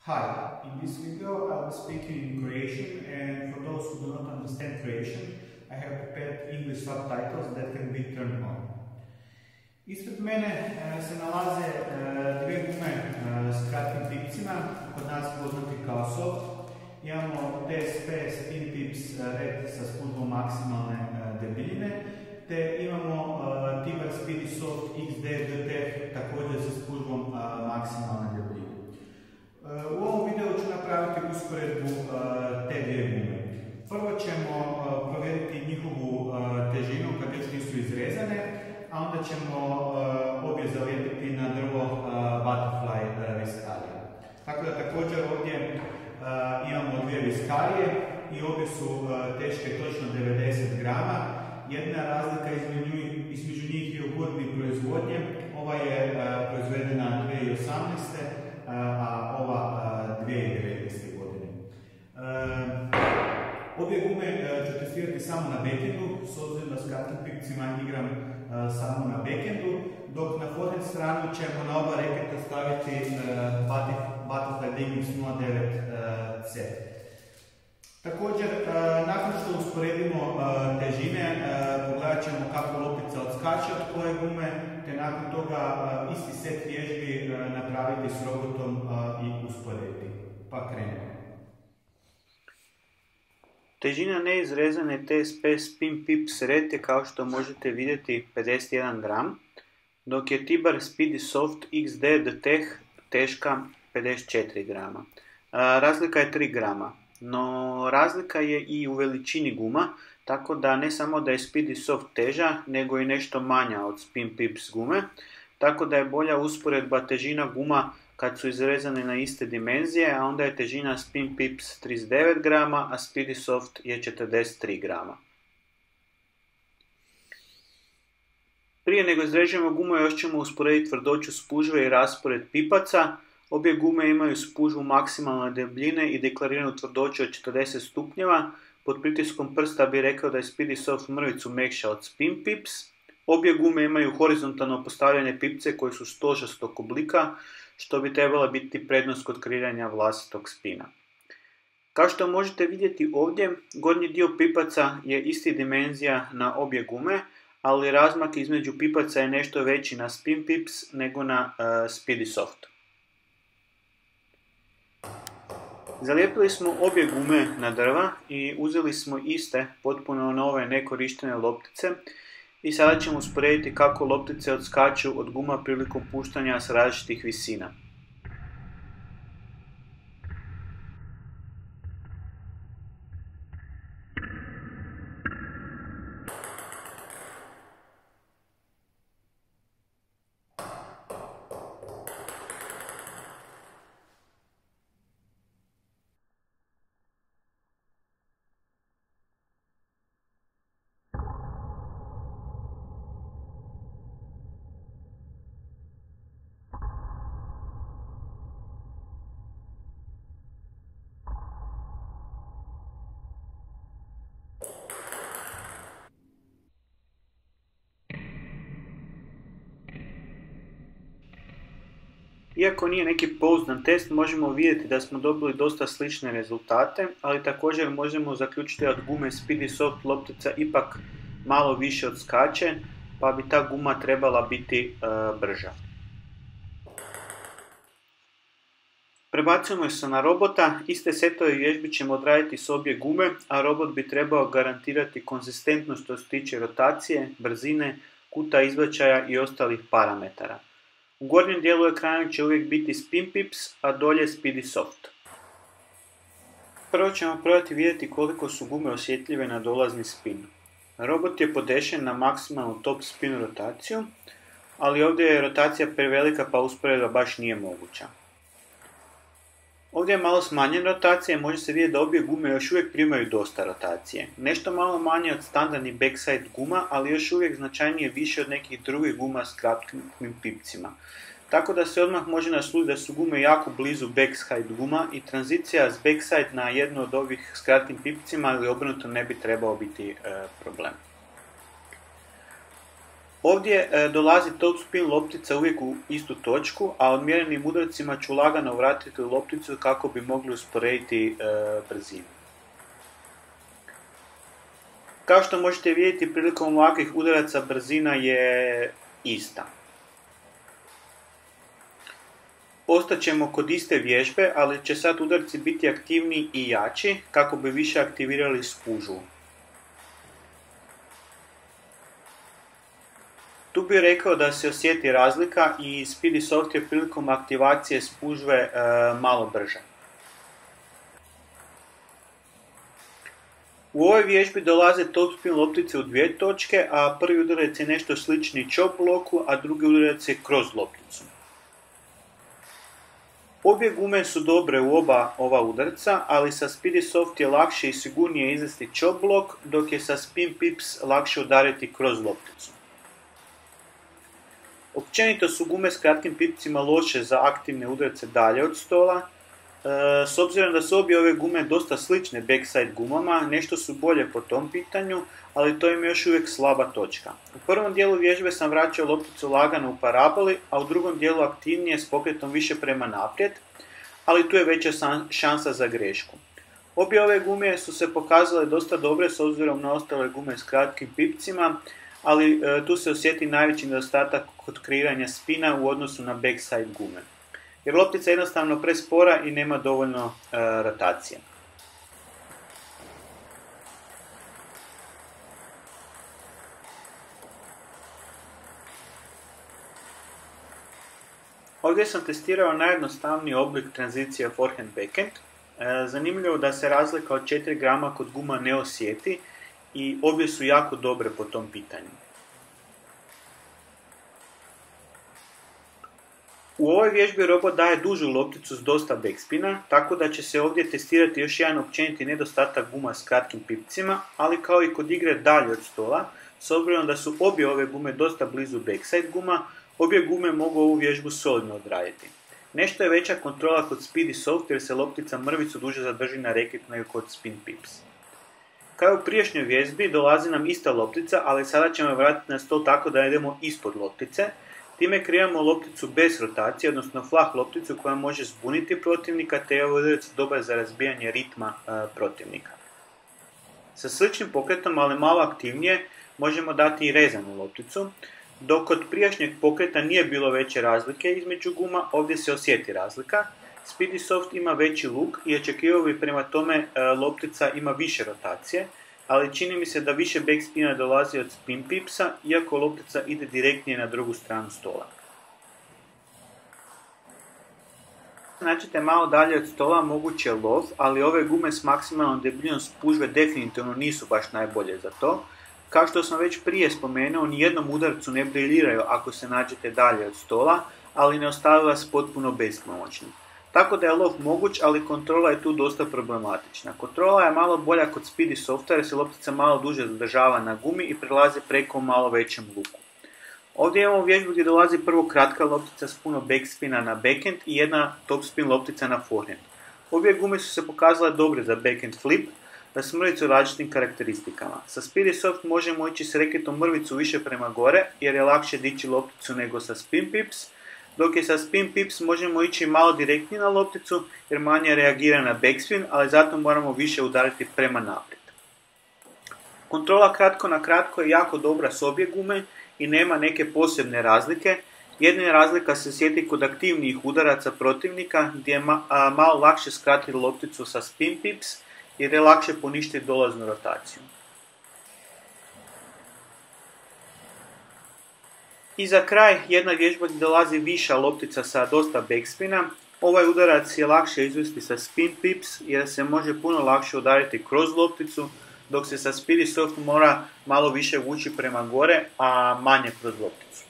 Hi, in this video I will speak in Croatian, and for those who do not understand Croatian, I have prepared English subtitles that can be turned on. Ispred mene se nalaze dvije gume s kratkim pipcima, kod nas poznati kao soft. Imamo TSP Spin Pips Red sa spužbom maksimalne debeljine, te imamo Tibar Speedy Soft XD DT također sa spužbom maksimalne debeljine. U ovom videu ću napraviti usporedbu te dvije gume. Prvo ćemo provjeriti njihovu težinu kad još nisu izrezane, a onda ćemo obje zalijepiti na drvo Butterfly viskarije. Tako da također ovdje imamo dvije viskarije i obje su teške točno 90 grama. Jedna razlika između njih je u godini proizvodnje. Ova je proizvedena 2018. a ova 2019. godine. Obje gume ću testirati samo na backendu, s obzirom da s kratkim pipcima igram samo na backendu, dok na forehand stranu ćemo na oba reketa staviti Butterfly Digix 09C. Također, nakon što usporedimo težine, pogledat ćemo kako loptica odskače od koje gume, te nakon toga isti set vježbi napraviti s robotom i usporediti. Pa krenemo. Težina neizrezane TSP Spin Pips Red je, kao što možete vidjeti, 51 gram, dok je Tibar Speedy Soft XD DT teška 54 grama. Razlika je 3 grama, no razlika je i u veličini guma, tako da ne samo da je Speedy Soft teža, nego i nešto manja od Spin Pips gume, tako da je bolja usporedba težina guma kad su izrezane na iste dimenzije, a onda je težina Spin Pips 39 grama, a Speedy Soft je 43 grama. Prije nego izrežemo gumu, još ćemo usporediti tvrdoću spužve i raspored pipaca. Obje gume imaju spužvu maksimalne debljine i deklariranu tvrdoću od 40 stupnjeva. Pod pritiskom prsta bih rekao da je Speedy Soft mrvicu mekša od Spin Pips. Obje gume imaju horizontalno postavljene pipce koji su stožastog oblika, što bi trebala biti prednost kod kreiranja vlastitog spina. Kao što možete vidjeti ovdje, gornji dio pipaca je isti dimenzija na obje gume, ali razmak između pipaca je nešto veći na Spin Pips nego na Speedy Soft. Zalijepili smo obje gume na drva i uzeli smo iste, potpuno nove, nekorištene loptice i sada ćemo usporediti kako loptice odskaču od guma prilikom puštanja s različitih visina. Iako nije neki pouzdan test, možemo vidjeti da smo dobili dosta slične rezultate, ali također možemo zaključiti da od gume Speedy Soft loptica ipak malo više odskače, pa bi ta guma trebala biti brža. Prebacujemo se na robota, iste setove vježbi ćemo odraditi s obje gume, a robot bi trebao garantirati konzistentnost što se tiče rotacije, brzine, kuta izbačaja i ostalih parametara. U gornjem dijelu ekrana će uvijek biti Spin Pips, a dolje Speedy Soft. Prvo ćemo probati vidjeti koliko su gume osjetljive na dolazni spin. Robot je podešen na maksimalnu top spin rotaciju, ali ovdje je rotacija prevelika pa usporedba baš nije moguća. Ovdje je malo smanjena rotacija i može se vidjeti da obje gume još uvijek primaju dosta rotacije. Nešto malo manje od standardnih backside guma, ali još uvijek značajnije više od nekih drugih guma s kratkim pipcima. Tako da se odmah može naslutiti da su gume jako blizu backside guma i tranzicija s backside na jednu od ovih s kratkim pipcima ili obrnuto ne bi trebao biti problem. Ovdje dolazi topspin loptica uvijek u istu točku, a odmjerenim udarcima ću lagano vratiti lopticu kako bi mogli usporediti brzinu. Kao što možete vidjeti, prilikom ovakvih udaraca brzina je ista. Ostaćemo kod iste vježbe, ali će sad udarci biti aktivniji i jači kako bi više aktivirali spužvu. Tu bih rekao da se osjeti razlika i Speedysoft je prilikom aktivacije spužve malo brža. U ovoj vježbi dolaze topspin loptice u dvije točke, a prvi udarac je nešto slični chop bloku, a drugi udarac je kroz lopticu. Obje gume su dobre u oba ova udarca, ali sa Speedysoft je lakše i sigurnije izvesti chop blok, dok je sa Spin Pips lakše udariti kroz lopticu. Općenito su gume s kratkim pipcima loše za aktivne udarce dalje od stola. S obzirom da su obje ove gume dosta slične backside gumama, nešto su bolje po tom pitanju, ali to im je još uvijek slaba točka. U prvom dijelu vježbe sam vraćao lopticu lagano u paraboli, a u drugom dijelu aktivnije s pokretom više prema naprijed, ali tu je veća šansa za grešku. Obje ove gume su se pokazale dosta dobre s obzirom na ostale gume s kratkim pipcima, ali tu se osjeti najveći nedostatak kod kreiranja spina u odnosu na backside gume. Jer loptica je jednostavno prespora i nema dovoljno rotacije. Ovdje sam testirao najjednostavniji oblik tranzicije forehand-backhand. Zanimljivo da se razlika od 4 grama kod guma ne osjeti i obje su jako dobre po tom pitanju. U ovoj vježbi robot daje dužu lopticu s dosta backspina, tako da će se ovdje testirati još jedan općeniti nedostatak guma s kratkim pipcima, ali kao i kod igre dalje od stola, s obzirom da su obje ove gume dosta blizu backside guma, obje gume mogu ovu vježbu solidno odraditi. Nešto je veća kontrola kod Speedysoft jer se loptica mrvicu duže zadrži na reketu nego kod Spin Pips. Kao u prijašnjoj vježbi dolazi nam ista loptica, ali sada ćemo je vratiti na stol tako da idemo ispod loptice. Time kreiramo lopticu bez rotacije, odnosno flah lopticu koja može zbuniti protivnika te je ovaj udarac dobar za razbijanje ritma protivnika. Sa sličnim pokretom, ali malo aktivnije, možemo dati i rezanu lopticu. Dok kod prijašnjeg pokreta nije bilo veće razlike između guma, ovdje se osjeti razlika. Speedysoft ima veći luk i očekivao bi prema tome loptica ima više rotacije, ali čini mi se da više backspina dolazi od Spin Pipsa, iako loptica ide direktnije na drugu stranu stola. Nađete malo dalje od stola moguće lov, ali ove gume s maksimalnom debljinom spužve definitivno nisu baš najbolje za to. Kao što sam već prije spomenuo, nijednom udarcu ne briljiraju ako se nađete dalje od stola, ali ne ostavi vas potpuno bespomoćnim. Tako da je lov moguć, ali kontrola je tu dosta problematična. Kontrola je malo bolja kod Speedysofta jer se loptica malo duže zadržava na gumi i prelazi preko malo većem luku. Ovdje imamo vježbu gdje dolazi prvo kratka loptica s puno backspina na backhand i jedna topspin loptica na forehand. Obje gume su se pokazale dobre za backhand flip, s mrvicu različitim karakteristikama. Sa Speedysoft možemo ići s reketom mrvicu više prema gore jer je lakše dići lopticu nego sa Spin Pips, dok je sa Spin Pips možemo ići malo direktnije na lopticu jer manje reagira na backspin, ali zato moramo više udariti prema naprijed. Kontrola kratko na kratko je jako dobra s obje gume i nema neke posebne razlike. Jedina razlika se sjeti kod aktivnijih udaraca protivnika gdje je malo lakše skratiti lopticu sa Spin Pips jer je lakše poništiti dolaznu rotaciju. I za kraj, jedna vježba gdje dolazi viša loptica sa dosta backspina. Ovaj udarac je lakše izvesti sa Spin Pips jer se može puno lakše udariti kroz lopticu, dok se sa Speedysoft mora malo više vući prema gore, a manje kroz lopticu.